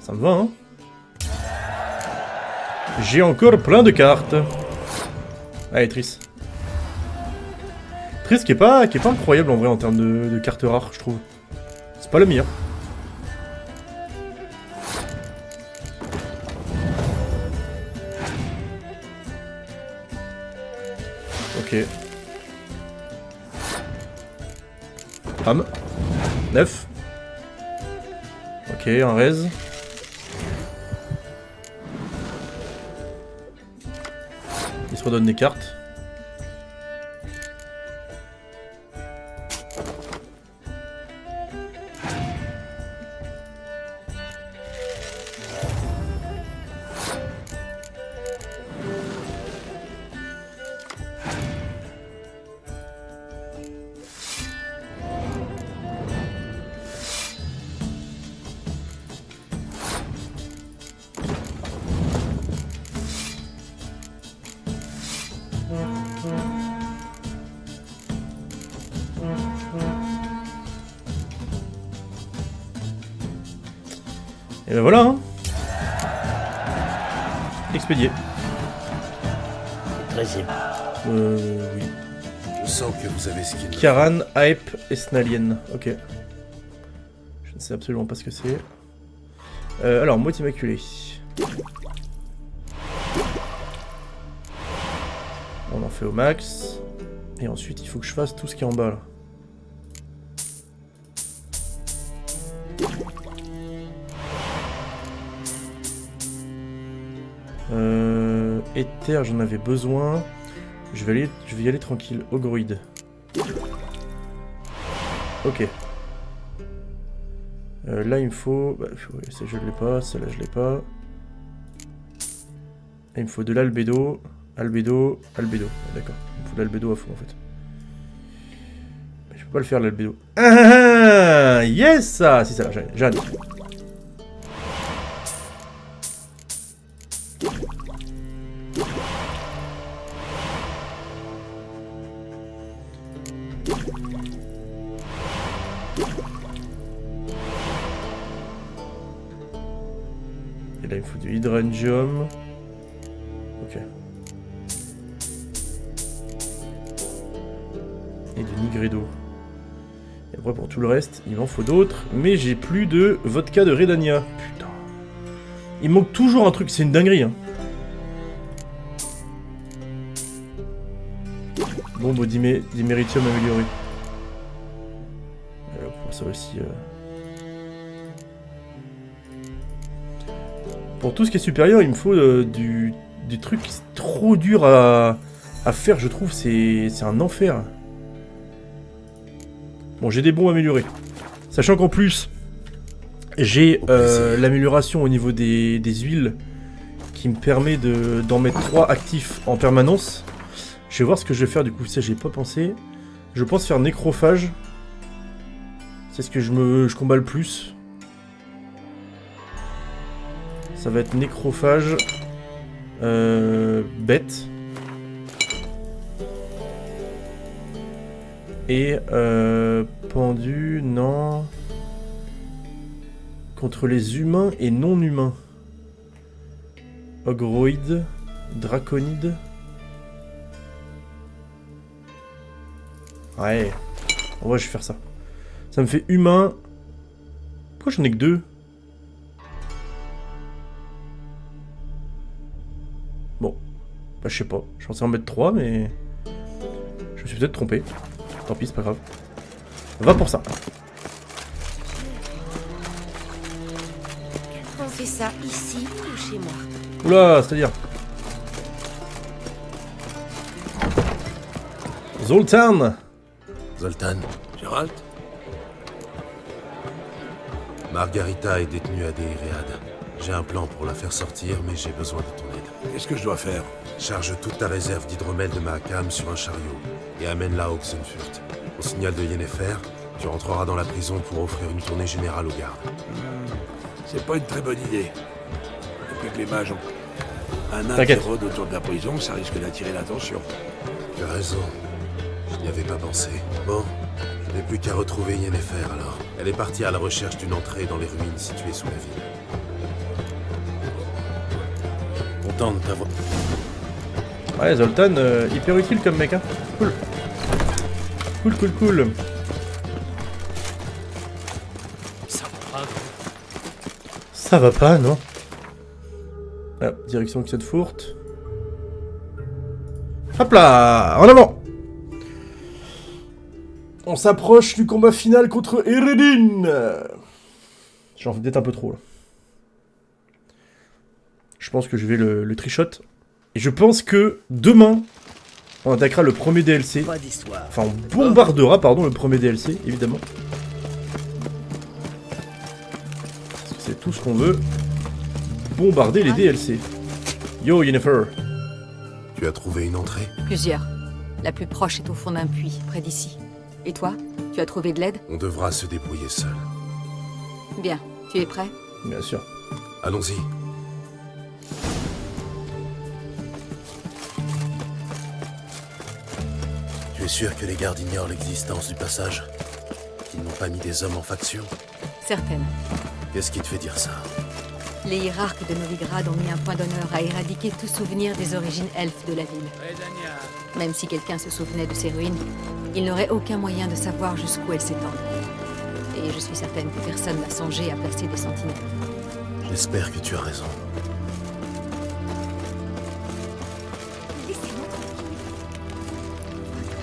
Ça me va, hein. J'ai encore plein de cartes. Allez, Triss. Triss qui est pas incroyable en vrai en termes de cartes rares, je trouve. C'est pas le meilleur. Ok. Pam. 9. Ok, un raise. Il se redonne des cartes. Et ben voilà, hein. Expédié. Très aimable. Oui. Je sens que vous avez ce qu'il me faut. Karan, Hype et Snalien. Ok. Je ne sais absolument pas ce que c'est. Alors, moitié immaculée. On en fait au max. Et ensuite, il faut que je fasse tout ce qui est en bas là. Éther, j'en avais besoin. Je vais y aller tranquille. Ogroïde. Ok. Là, il me faut... Bah, ouais, ça, je l'ai pas. Celle-là, je l'ai pas. Et il me faut de l'albédo. Albédo. Albédo. D'accord. Il me faut de l'albédo à fond, en fait. Mais je peux pas le faire, l'albédo. Ah, yes, ça. C'est ça, Jeanne. Et là, il me faut du Hydrangeum. Ok. Et du Nigredo. Et après, pour tout le reste, il m'en faut d'autres. Mais j'ai plus de vodka de Redania. Putain. Il manque toujours un truc, c'est une dinguerie, hein. Bombe au diméritium amélioré. Pour ça aussi... Pour tout ce qui est supérieur, il me faut des trucs trop durs à faire, je trouve. C'est un enfer. Bon, j'ai des bons améliorés. Sachant qu'en plus, j'ai l'amélioration au niveau des huiles qui me permet d'en mettre 3 actifs en permanence. Je vais voir ce que je vais faire du coup. Ça, j'ai pas pensé. Je pense faire nécrophage. C'est ce que je combats le plus. Ça va être nécrophage. Bête. Et pendu, non. Contre les humains et non humains. Ogroïde. Draconide. Ouais. En vrai, je vais faire ça. Ça me fait humain. Pourquoi j'en ai que 2? Bon. Bah, je sais pas. Je pensais en mettre 3, mais... Je me suis peut-être trompé. Tant pis, c'est pas grave. Va pour ça. On fait ça ici ou chez moi? Oula, c'est-à-dire... Zoltan. Zoltan. Gérald? Margarita est détenue à Deiriad. J'ai un plan pour la faire sortir, mais j'ai besoin de ton aide. Qu'est-ce que je dois faire? Charge toute ta réserve d'hydromel de Mahakam sur un chariot et amène-la à Oxenfurt. Au signal de Yennefer, tu rentreras dans la prison pour offrir une tournée générale aux gardes. C'est pas une très bonne idée. Depuis que les mages ont un nain qui rôde autour de la prison, ça risque d'attirer l'attention. Tu as raison. Je n'y avais pas pensé. Bon, je n'ai plus qu'à retrouver Yennefer alors. Elle est partie à la recherche d'une entrée dans les ruines situées sous la ville. Content de t'avoir... Ouais, Zoltan, hyper utile comme mec, hein. Cool. Cool. Ça va pas, non? Ah, direction Oxenfurt. Hop là! En avant! On s'approche du combat final contre Eredin! J'en fais peut-être un peu trop, là. Je pense que je vais le trichot. Et je pense que demain, on attaquera le premier DLC. Enfin, on bombardera, pardon, le premier DLC, évidemment. Parce que c'est tout ce qu'on veut. Bombarder les DLC. Yo, Yennefer. Tu as trouvé une entrée? Plusieurs. La plus proche est au fond d'un puits, près d'ici. Et toi? Tu as trouvé de l'aide? On devra se débrouiller seul. Bien. Tu es prêt? Bien sûr. Allons-y. Tu es sûr que les gardes ignorent l'existence du passage? Qu'ils n'ont pas mis des hommes en faction? Certaine. Qu'est-ce qui te fait dire ça? Les hiérarques de Novigrad ont mis un point d'honneur à éradiquer tout souvenir des origines elfes de la ville. Même si quelqu'un se souvenait de ces ruines, il n'aurait aucun moyen de savoir jusqu'où elles s'étendent. Et je suis certaine que personne n'a songé à placer des sentinelles. J'espère que tu as raison. Laissez-moi tranquille.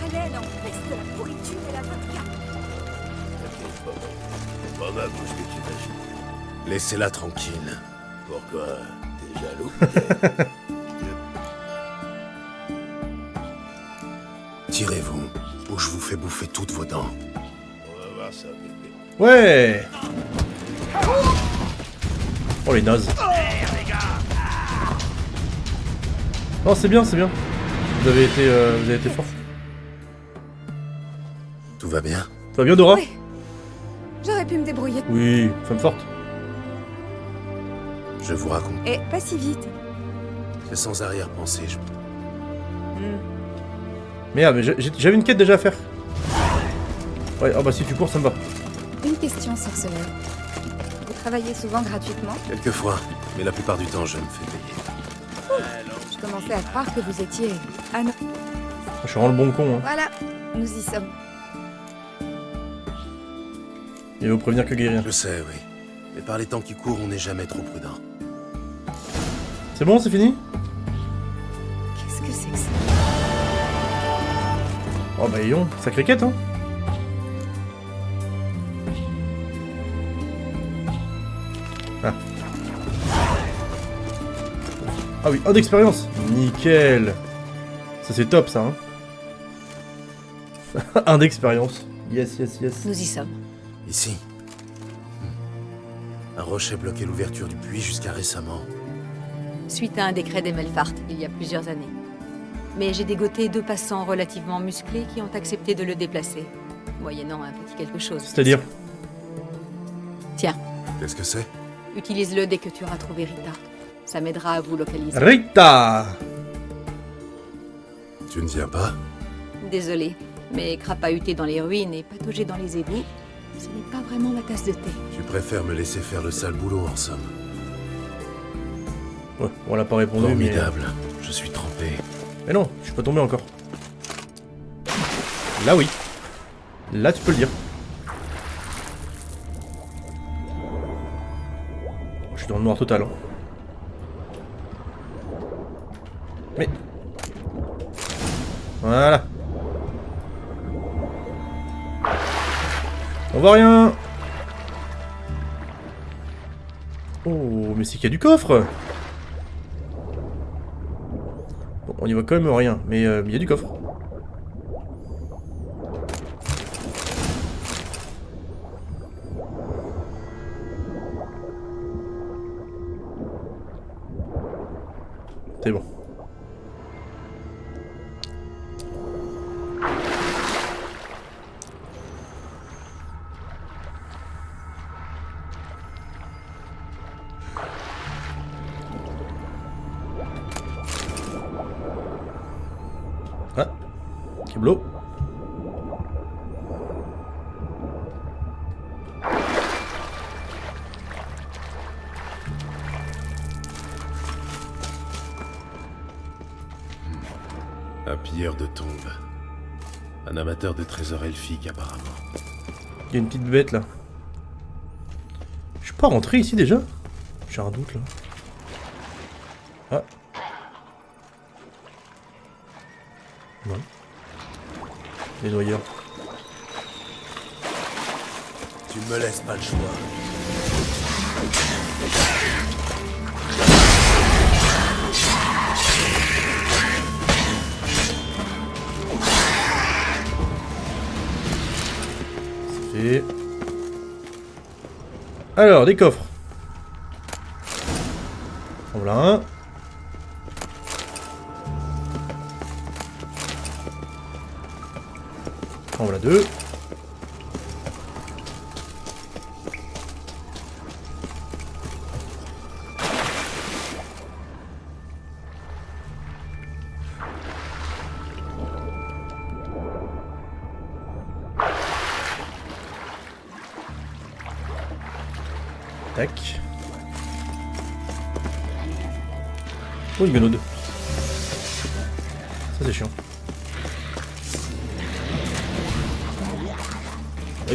Votre haleine empeste de la pourriture et la vodka. T'inquiète pas, c'est pas mal tout ce que tu imagines. Laissez-la tranquille. Pourquoi? T'es jaloux? Tirez-vous, ou je vous fais bouffer toutes vos dents. On va voir ça, bébé. Ouais! Oh les nazes. Non, c'est bien, c'est bien. Vous avez été fort. Tout va bien? Ça va bien, Dora? Ouais. J'aurais pu me débrouiller. Oui, femme forte. Je vous raconte. Et pas si vite. C'est sans arrière-pensée. Merde, mais j'avais une quête déjà à faire. Ouais, ah bah si tu cours, ça me va. Une question, sorceleur. Vous travaillez souvent gratuitement? Quelquefois, mais la plupart du temps, je me fais payer. Je commençais à croire que vous étiez... Ah non. Je suis vraiment le bon con, hein. Voilà, nous y sommes. Il vaut prévenir que guérir. Je sais, oui. Mais par les temps qui courent, on n'est jamais trop prudent. C'est bon, c'est fini? Qu'est-ce que c'est que ça? Oh bah yon, sacrée quête, hein. Ah. Ah oui, 1 d'expérience. Nickel. Ça c'est top ça, hein. 1 d'expérience. Yes, yes, yes. Nous y sommes. Ici. Un rocher bloquait l'ouverture du puits jusqu'à récemment. Suite à un décret des Melfart, il y a plusieurs années. Mais j'ai dégoté 2 passants relativement musclés qui ont accepté de le déplacer, moyennant un petit quelque chose. C'est-à-dire? Tiens. Qu'est-ce que c'est? Utilise-le dès que tu auras trouvé Rita. Ça m'aidera à vous localiser. Rita! Tu ne viens pas? Désolé, mais crapahuter dans les ruines et patauger dans les égouts, ce n'est pas vraiment ma tasse de thé. Tu préfères me laisser faire le sale boulot, en somme. Ouais, on l'a pas répondu, Formidable. Je suis trempé. Mais non, je suis pas tombé encore. Là oui. Là tu peux le dire. Je suis dans le noir total. Hein. Mais... Voilà. On voit rien. Oh, mais c'est qu'il y a du coffre. Bon, on y voit quand même rien, mais il y a du coffre. C'est bon. Ah, Keblo. Un pilleur de tombes. Un amateur de trésors elfiques, apparemment. Il y a une petite bête là. Je suis pas rentré ici déjà? J'ai un doute là. Ah. Non. Les noyeurs. Tu ne me laisses pas le choix. C'est... Alors, des coffres. En voilà un. En voilà 2. Tac. Oh, une guenaude. Ça c'est chiant.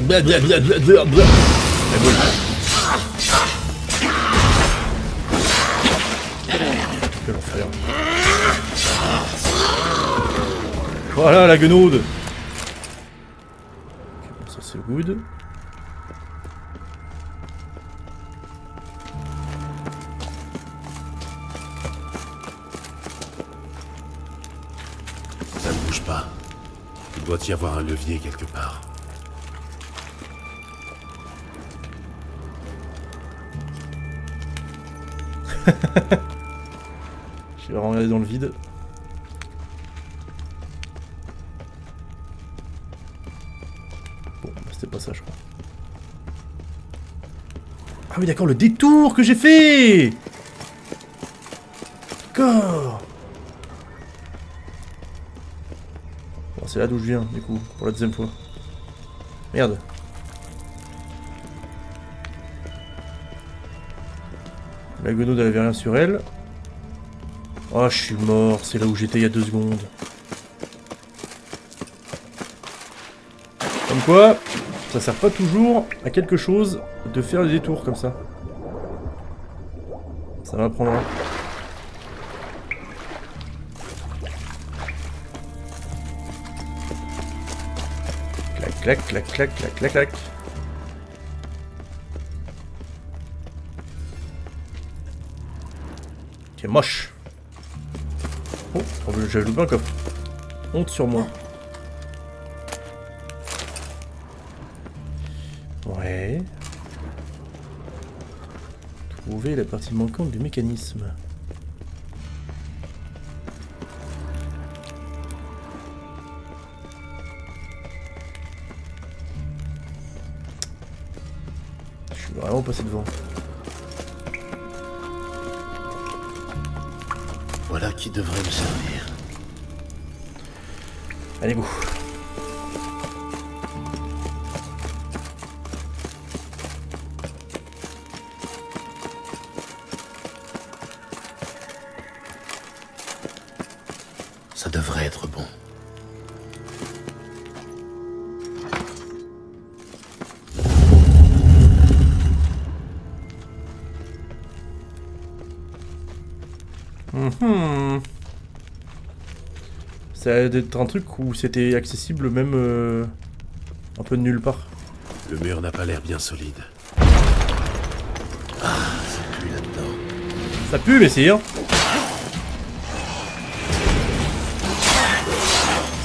Blablabla. Quel enfer. Voilà la guenaude. Ok, bon, ça c'est good. Ça ne bouge pas. Il doit y avoir un levier quelque part. Je vais regarder dans le vide. Bon, bah, c'était pas ça, je crois. Ah oui, d'accord, le détour que j'ai fait. D'accord. Bon, c'est là d'où je viens, du coup, pour la deuxième fois. Merde. La guenaude, elle avait rien sur elle. Oh, je suis mort, c'est là où j'étais il y a 2 secondes. Comme quoi, ça sert pas toujours à quelque chose de faire des détours comme ça. Ça m'apprendra. Clac, clac, clac, clac, clac, clac, clac. C'est moche. Oh, j'avais loupé un coffre. Honte sur moi. Ouais. Trouver la partie manquante du mécanisme. Je suis vraiment passé devant. Voilà qui devrait me servir. Allez, go. Ça devrait être bon. Ça a d'être un truc où c'était accessible même un peu de nulle part. Le mur n'a pas l'air bien solide. Ah, ça pue là-dedans. Ça pue, messire.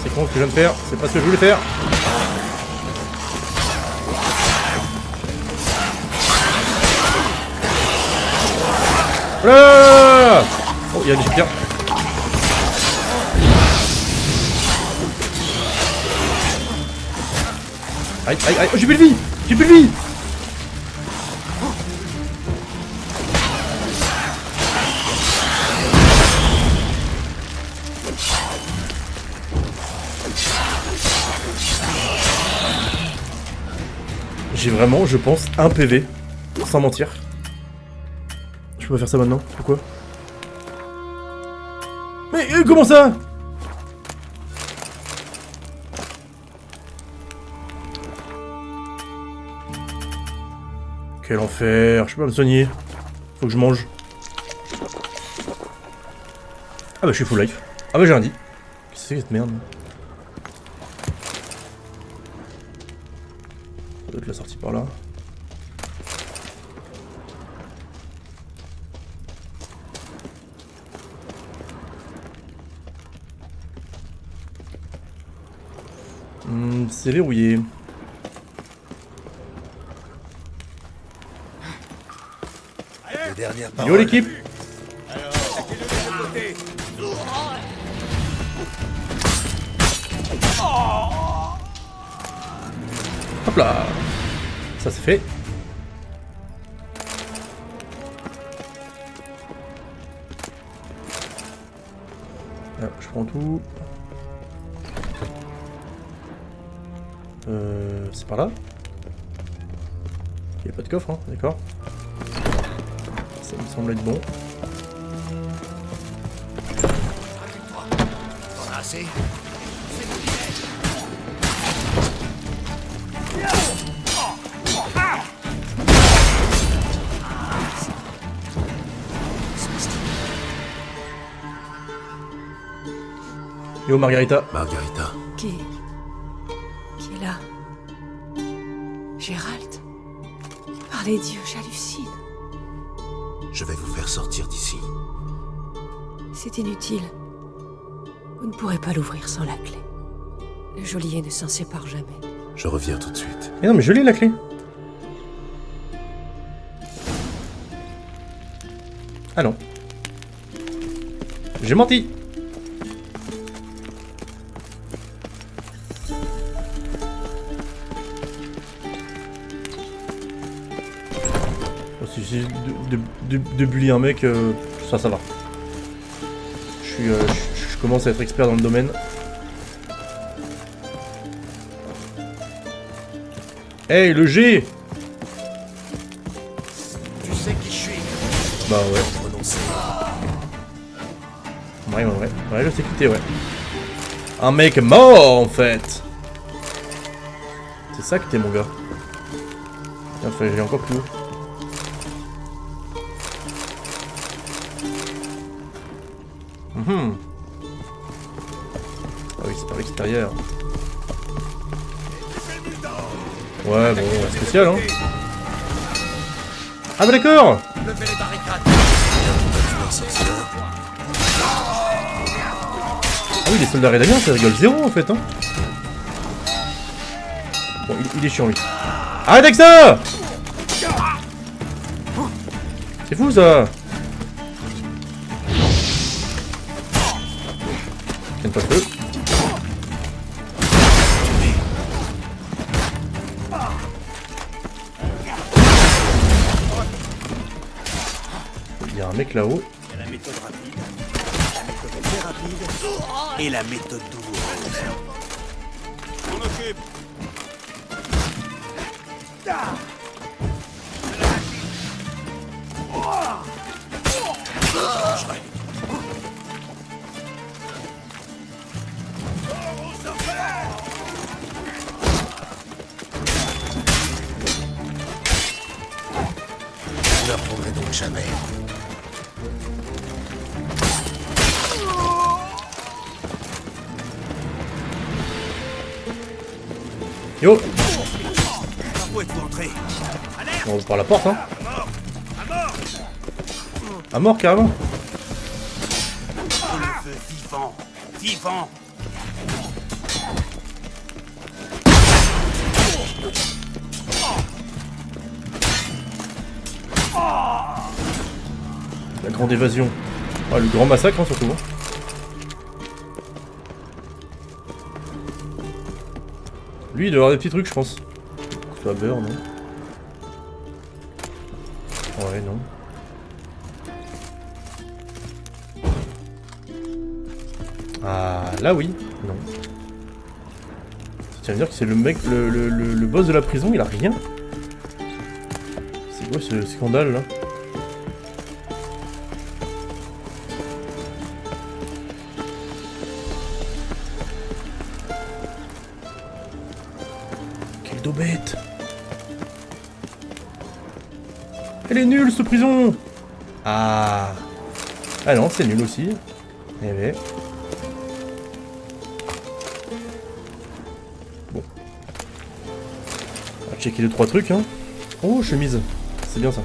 C'est con ce que je viens de faire, c'est pas ce que je voulais faire. Là oh, il y a des chiens. Aïe, aïe, aïe, oh, j'ai plus de vie. J'ai plus de vie. J'ai vraiment, je pense, un PV, sans mentir. Je peux pas faire ça maintenant? Pourquoi? Mais comment ça? Quel enfer, je peux pas me soigner. Faut que je mange. Ah bah je suis full life. Ah bah j'ai rien dit. Qu'est-ce que c'est que cette merde? Ça doit être la sortie par là. C'est verrouillé. Yo l'équipe. Hop là. Ça c'est fait. Là, je prends tout. C'est par là. Il n'y a pas de coffre, hein, d'accord. Ça me semble être bon. Yo Margarita. Margarita. Qui est là? Gérald? Par les dieux, j'hallucine. Je vais vous faire sortir d'ici. C'est inutile. Vous ne pourrez pas l'ouvrir sans la clé. Le geôlier ne s'en sépare jamais. Je reviens tout de suite. Mais non, mais je l'ai la clé. Ah non. J'ai menti. Si j'ai de bully un mec, ça va. Je commence à être expert dans le domaine. Hey, le G! Tu sais qui je suis? Bah ouais. Ouais, je sais qui t'es, ouais. Un mec mort, en fait! C'est ça que t'es, mon gars. Enfin, j'ai encore plus haut. Ah oui, c'est par l'extérieur. Ouais, bon, spécial, hein. Ah bah d'accord. Levez les barricades. Oui, les soldats rédaniens, ça rigole zéro en fait. Hein. Bon, il est chiant lui. Arrête avec ça! C'est fou ça! Tiens pas le feu. Il y a un mec là-haut. Il y a la méthode rapide, la méthode très rapide et la méthode douloureuse. On occupe. Je ne reprendrai donc jamais. Yo! Où êtes-vous entré? On ouvre par la porte, hein. À mort, carrément. Sous le feu vivant, vivant. La grande évasion. Ah, le grand massacre, hein, surtout. Lui, il doit avoir des petits trucs, je pense. Soit beurre, non? Ouais, non. Ah, là oui. Non. Tu vas me dire que c'est le mec, le boss de la prison, il a rien. C'est quoi ce scandale là? Quelle daubette! Elle est nulle cette prison! Ah! Ah non, c'est nul aussi. Eh ben. Bon. On va checker 2-3 trucs, hein. Oh, chemise. C'est bien ça.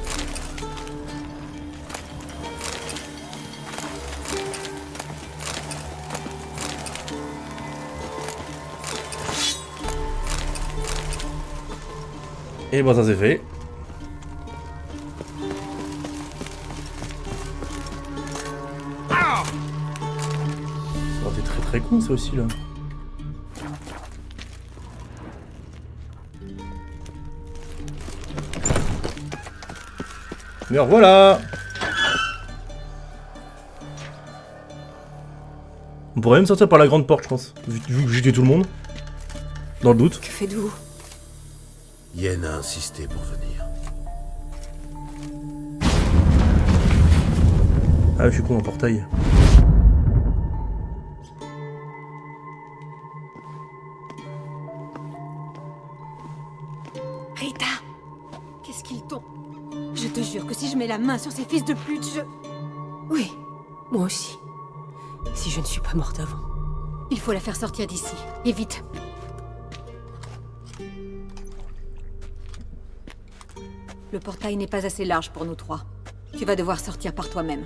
Et bon, ça c'est fait. Ça aurait été très très con ça aussi là. Mais voilà. On pourrait même sortir par la grande porte je pense. Vu que j'ai tué tout le monde. Dans le doute. Que faites-vous? Yen a insisté pour venir. Ah je suis con en portail. Rita, qu'est-ce qu'ils t'ont? Je te jure que si je mets la main sur ces fils de pute, je... Oui, moi aussi. Si je ne suis pas morte avant. Il faut la faire sortir d'ici, et vite. Le portail n'est pas assez large pour nous trois. Tu vas devoir sortir par toi-même.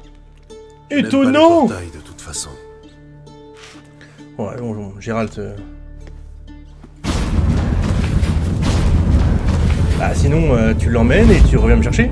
Étonnant! Portail, de toute façon. Ouais, bon, Gérald. Bah sinon, tu l'emmènes et tu reviens me chercher.